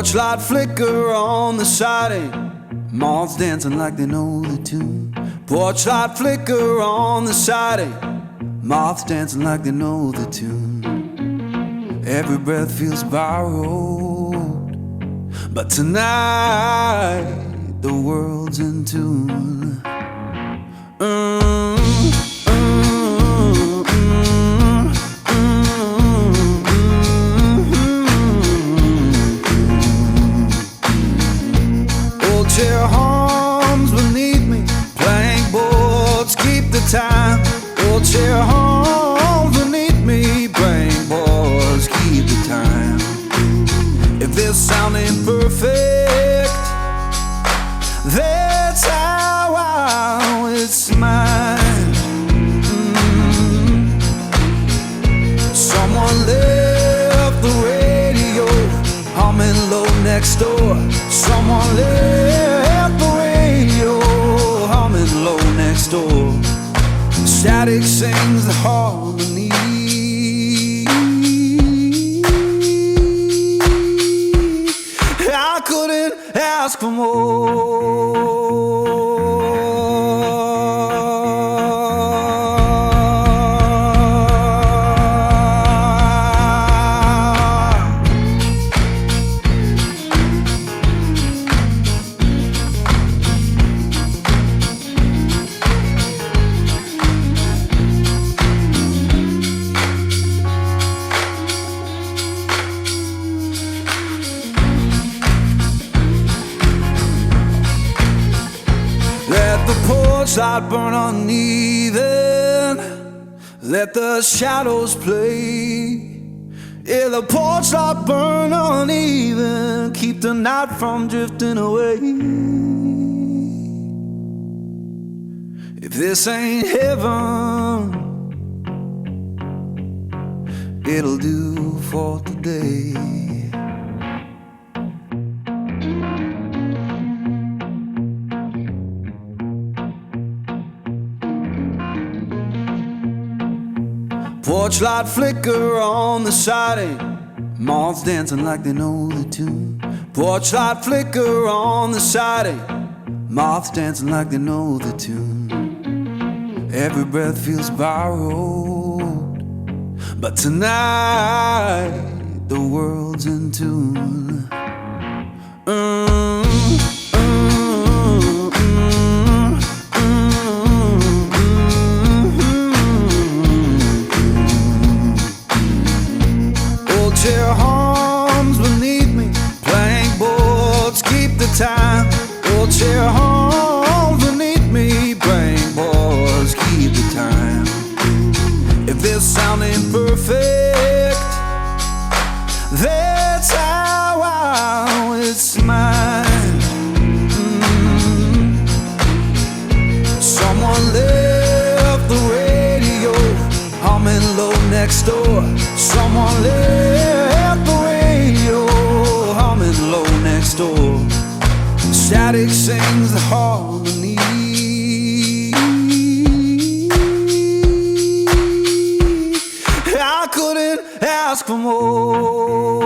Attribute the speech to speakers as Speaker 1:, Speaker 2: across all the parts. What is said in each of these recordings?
Speaker 1: Porch light flicker on the siding, moths dancing like they know the tune. Porch light flicker on the siding, moths dancing like they know the tune. Every breath feels borrowed, but tonight the world's in tune. Old chair hums beneath me, plank boards keep the time. Old chair hums beneath me, plank boards keep the time. If this sound ain't perfect, that's how it's mine. Someone left the radio humming low next door. Someone left the radio humming low next door. Static sings the harmony. I couldn't ask for more. Light burn uneven, let the shadows play. Yeah, the porch light burn uneven, keep the night from drifting away. If this ain't heaven, it'll do for today. Porch light flicker on the siding, moths dancing like they know the tune. Porch light flicker on the siding, moths dancing like they know the tune. Every breath feels borrowed, but tonight the world's in tune. Chair hums beneath me, plank boards keep the time. Old chair hums beneath me, plank boards keep the time. If this sound ain't perfect, that's how it's mine. Someone left the radio humming low next door. Someone left the radio humming low next door. Static sings the harmony. I couldn't ask for more.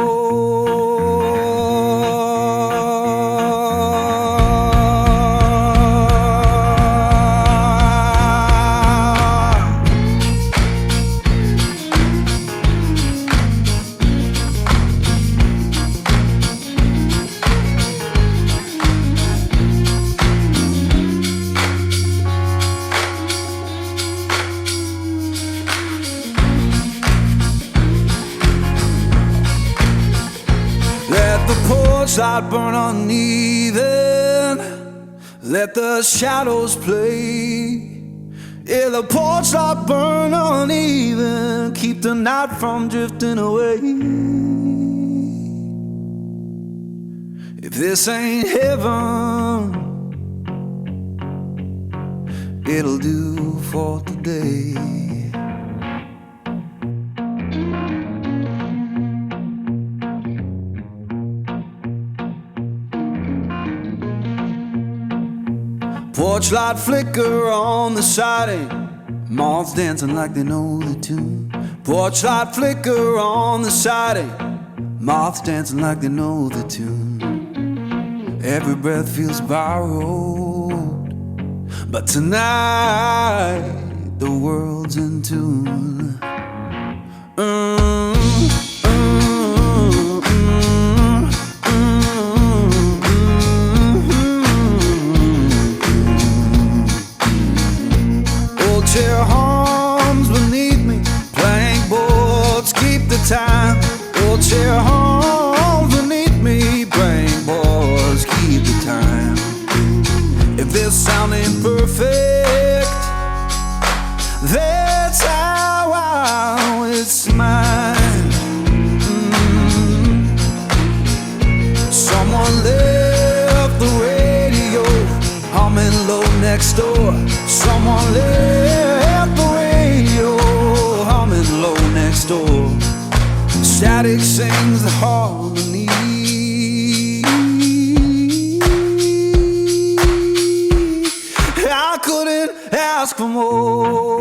Speaker 1: Light burn uneven, let the shadows play. Yeah, the porch light burn uneven, keep the night from drifting away. If this ain't heaven, it'll do for today. Porch light flicker on the siding, moths dancing like they know the tune. Porch light flicker on the siding, moths dancing like they know the tune. Every breath feels borrowed, but tonight the world's in tune. Old chair hums beneath me, plank boards keep the time. Old chair hums beneath me, plank boards keep the time. If this sound ain't perfect, that's how it's mine. Someone left the radio humming low next door. Someone left the radio humming low next door. Static sings the harmony. I couldn't ask for more.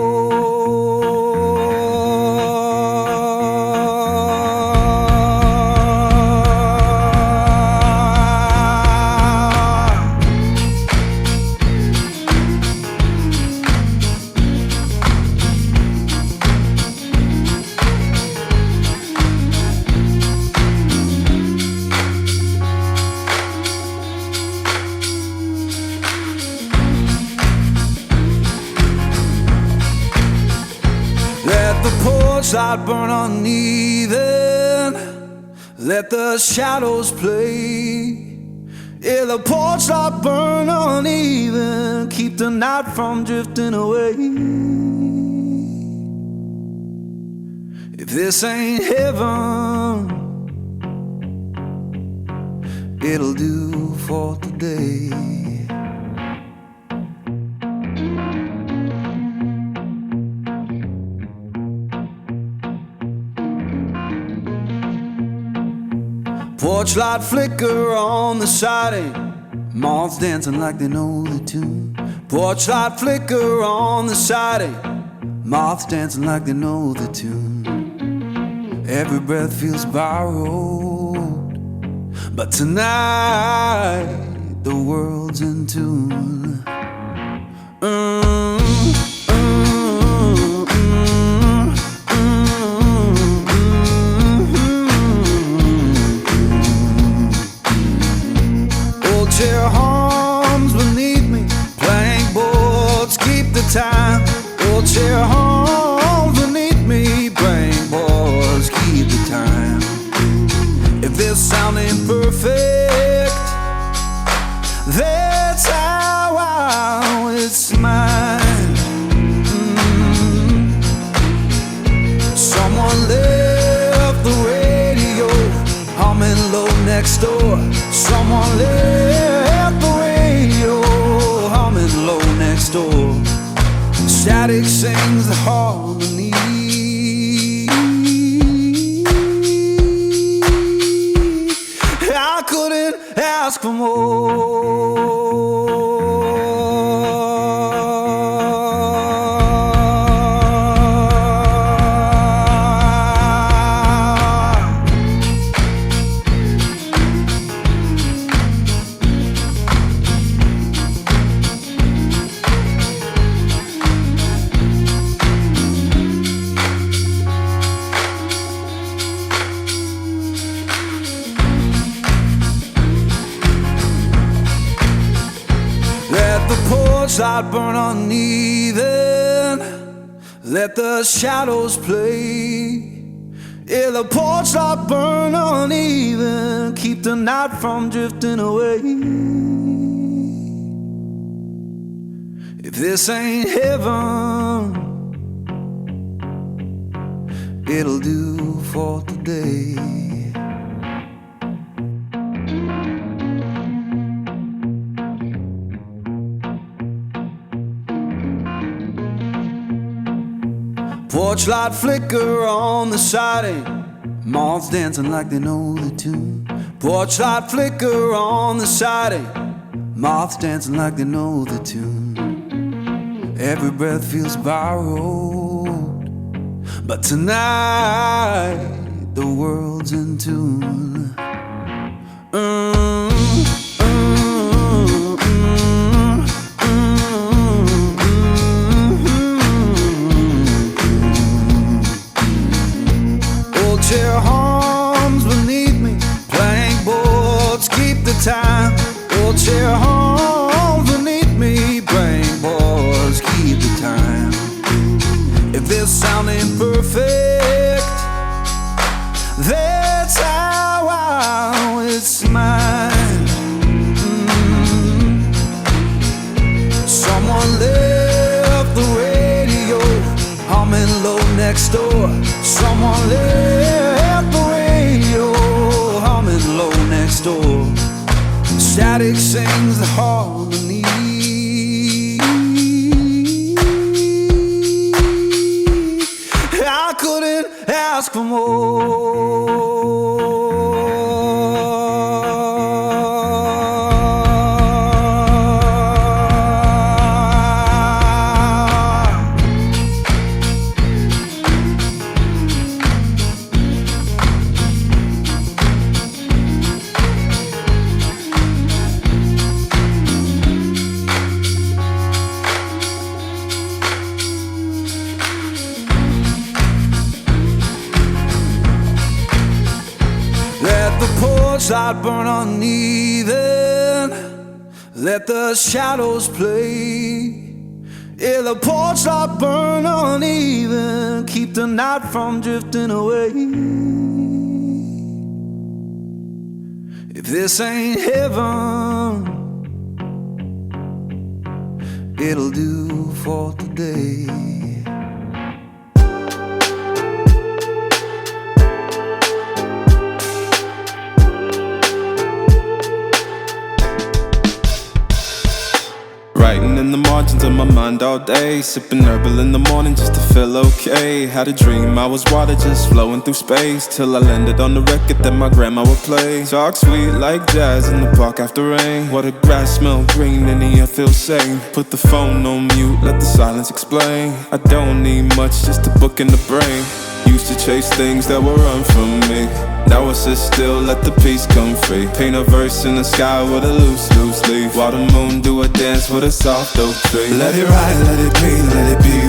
Speaker 1: Light burn uneven, let the shadows play. Yeah, the porch light burn uneven, keep the night from drifting away. If this ain't heaven, it'll do for today. Porch light flicker on the siding, moths dancing like they know the tune. Porch light flicker on the siding, moths dancing like they know the tune. Every breath feels borrowed, but tonight the world's in tune. Chair hums beneath me, plank boards keep the time. Old chair hums beneath me, plank boards keep the time. If this sound ain't perfect, that's how it's mine. Someone left the radio humming low next door. Someone left the radio humming low next door. Static sings the harmony. I couldn't ask for more. Light burn uneven, let the shadows play. Yeah, the porch light burn uneven, keep the night from drifting away. If this ain't heaven, it'll do for today. Porch light flicker on the siding, moths dancing like they know the tune. Porch light flicker on the siding, moths dancing like they know the tune. Every breath feels borrowed, but tonight the world's in tune. Old chair horns beneath me, plank boards keep the time. Old chair horns beneath me, plank boards keep the time. If this sound ain't perfect, that's how it's mine. Someone left the radio humming low next door. Someone left the radio humming low next door. Static sings the harmony. I couldn't ask for more. Let the porch light burn uneven, let the shadows play. Yeah, the porch light burn uneven, keep the night from drifting away. If this ain't heaven, it'll do for today.
Speaker 2: Writing in the margins of my mind all day, sipping herbal in the morning just to feel okay. Had a dream I was water just flowing through space, till I landed on the record that my grandma would play. Talk sweet like jazz in the park after rain. Water grass smell green and the air feels sane. Put the phone on mute, let the silence explain. I don't need much, just a book in the brain. Used to chase things that were run from me. Now I sit still, let the peace come free. Paint a verse in the sky with a loose leaf. While the moon do a dance with a soft oak tree. Let it ride, let it be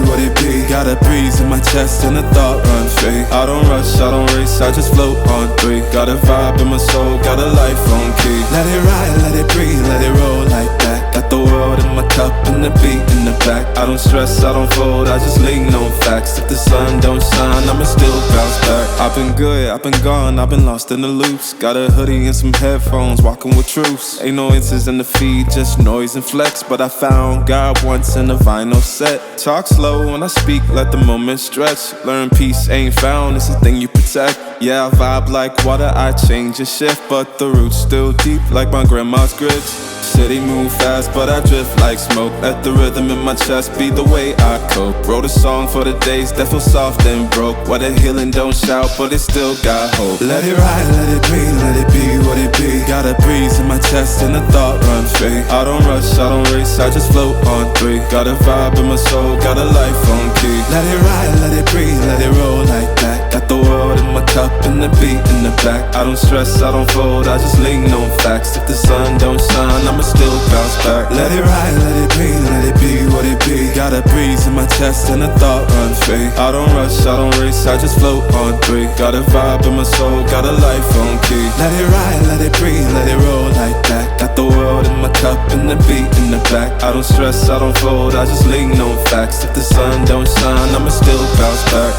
Speaker 2: what it be. Got a breeze in my chest and a thought run free. I don't rush, I don't race, I just float on three. Got a vibe in my soul, got a life on key. Let it ride, let it breathe, let it roll like that. Got the world in my cup and the beat in the back. I don't stress, I don't fold, I just lean on facts. If the sun don't shine, I'ma still bounce back. I've been good, I've been gone, I've been lost in the loops. Got a hoodie and some headphones, walking with truths. Ain't no inches in the feed, just noise and flex. But I found God once in a vinyl set. Talk slow when I speak, let the moment stretch. Learn peace ain't found, it's a thing you protect. Yeah, I vibe like water, I change and shift. But the roots still deep like my grandma's grits. City move fast, but I drift like smoke. Let the rhythm in my chest be the way I cope. Wrote a song for the days that feel soft and broke. Where the healing don't shout, but it still got hope. Let it ride, let it breathe, let it be what it be. Got a breeze in my chest and a thought run free. I don't rush, I don't race, I just float on three. Got a vibe in my soul, got a life on key. Let it ride, let it breathe, let it roll like that. Got the world in my cup and the beat in the back. I don't stress, I don't fold, I just lean on facts. If the sun don't shine, I'ma still bounce back. Let it ride, let it breathe, let it be what it be. Got a breeze in my chest and a thought run free. I don't rush, I don't race, I just float on three. Got a vibe in my soul, got a life on key. Let it ride, let it breathe, let it roll like that. Got the world in my cup and the beat in the back. I don't stress, I don't fold, I just lean on facts. If the sun don't shine, I'ma still bounce back.